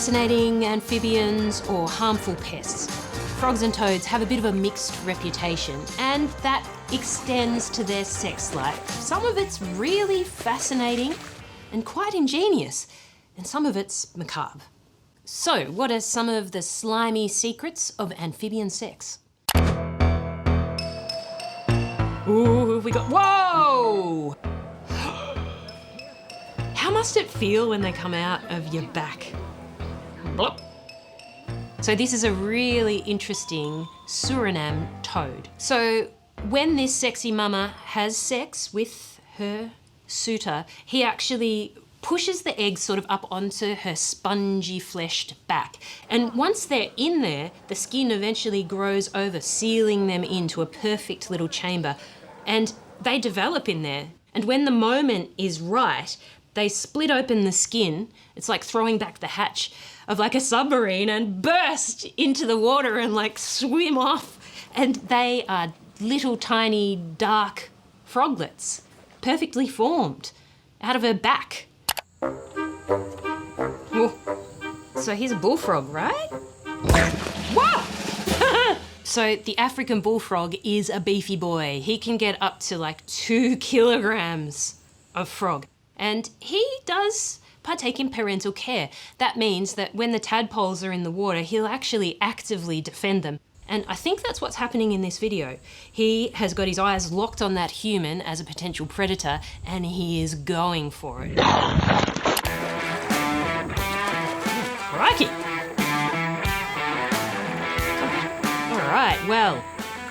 fascinating amphibians or harmful pests. Frogs and toads have a bit of a mixed reputation, and that extends to their sex life. Some of it's really fascinating and quite ingenious, and some of it's macabre. So, what are some of the slimy secrets of amphibian sex? Ooh, we got, whoa! How must it feel when they come out of your back? Blop. So this is a really interesting Suriname toad. So when this sexy mama has sex with her suitor, he actually pushes the eggs sort of up onto her spongy fleshed back. And once they're in there, the skin eventually grows over, sealing them into a perfect little chamber. And they develop in there. And when the moment is right, they split open the skin. It's like throwing back the hatch of like a submarine and burst into the water and like swim off. And they are little tiny dark froglets, perfectly formed out of her back. Whoa. So here's a bullfrog, right? Whoa! So the African bullfrog is a beefy boy. He can get up to like 2 kilograms of frog. And he does partake in parental care. That means that when the tadpoles are in the water, he'll actually actively defend them. And I think that's what's happening in this video. He has got his eyes locked on that human as a potential predator, and he is going for it. Crikey! All right, well,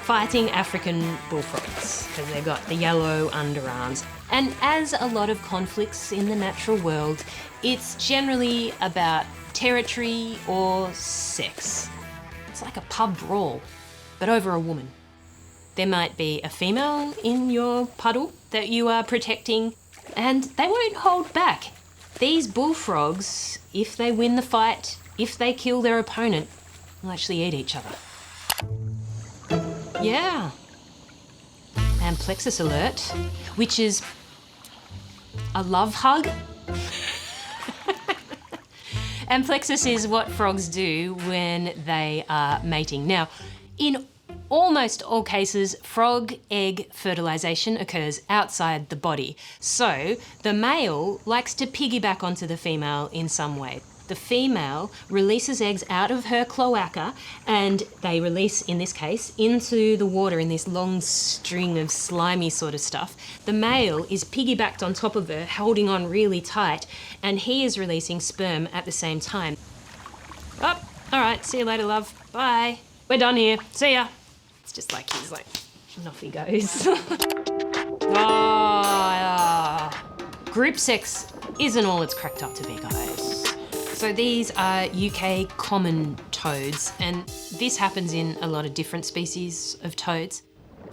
fighting African bullfrogs, because they've got the yellow underarms. And as a lot of conflicts in the natural world, it's generally about territory or sex. It's like a pub brawl, but over a woman. There might be a female in your puddle that you are protecting, and they won't hold back. These bullfrogs, if they win the fight, if they kill their opponent, will actually eat each other. Yeah. Amplexus alert, which is a love hug. Amplexus is what frogs do when they are mating. Now, in almost all cases, frog egg fertilization occurs outside the body. So the male likes to piggyback onto the female in some way. The female releases eggs out of her cloaca, and they release, in this case, into the water in this long string of slimy sort of stuff. The male is piggybacked on top of her, holding on really tight, and he is releasing sperm at the same time. Oh, all right, see you later, love. Bye. We're done here. See ya. It's just like he's like, and off he goes. Group sex isn't all it's cracked up to be, guys. So these are UK common toads, and this happens in a lot of different species of toads.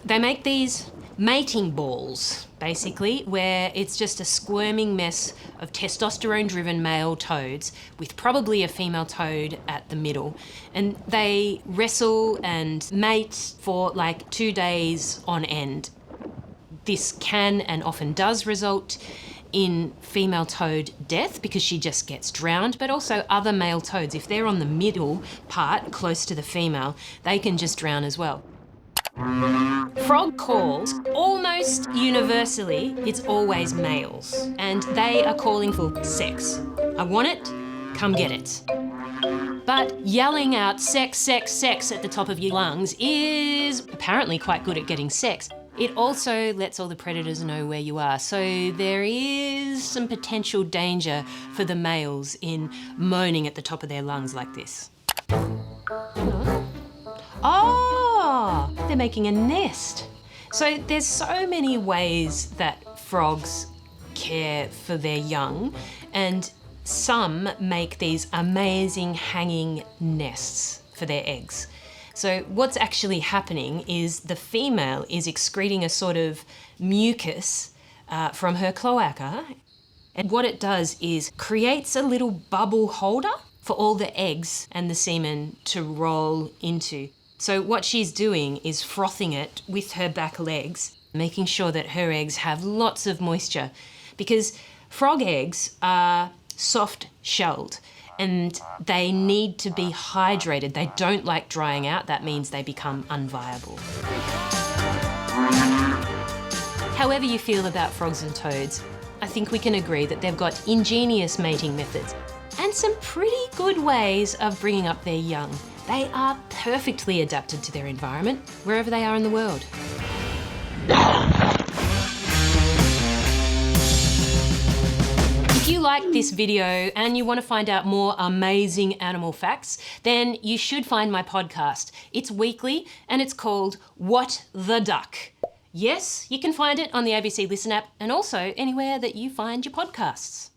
They make these mating balls, basically, where it's just a squirming mess of testosterone-driven male toads with probably a female toad at the middle. And they wrestle and mate for like 2 days on end. This can and often does result in female toad death because she just gets drowned, but also other male toads, if they're on the middle part, close to the female, they can just drown as well. Frog calls, almost universally, it's always males, and they are calling for sex. I want it, come get it. But yelling out sex, sex, sex at the top of your lungs is apparently quite good at getting sex. It also lets all the predators know where you are, so there is some potential danger for the males in moaning at the top of their lungs like this. Oh, they're making a nest. So there's so many ways that frogs care for their young, and some make these amazing hanging nests for their eggs. So what's actually happening is the female is excreting a sort of mucus from her cloaca, and what it does is creates a little bubble holder for all the eggs and the semen to roll into. So what she's doing is frothing it with her back legs, making sure that her eggs have lots of moisture, because frog eggs are soft-shelled, and they need to be hydrated. They don't like drying out. That means they become unviable. However you feel about frogs and toads, I think we can agree that they've got ingenious mating methods and some pretty good ways of bringing up their young. They are perfectly adapted to their environment, wherever they are in the world. If you like this video and you want to find out more amazing animal facts, then you should find my podcast. It's weekly and it's called What the Duck. Yes, you can find it on the ABC Listen app and also anywhere that you find your podcasts.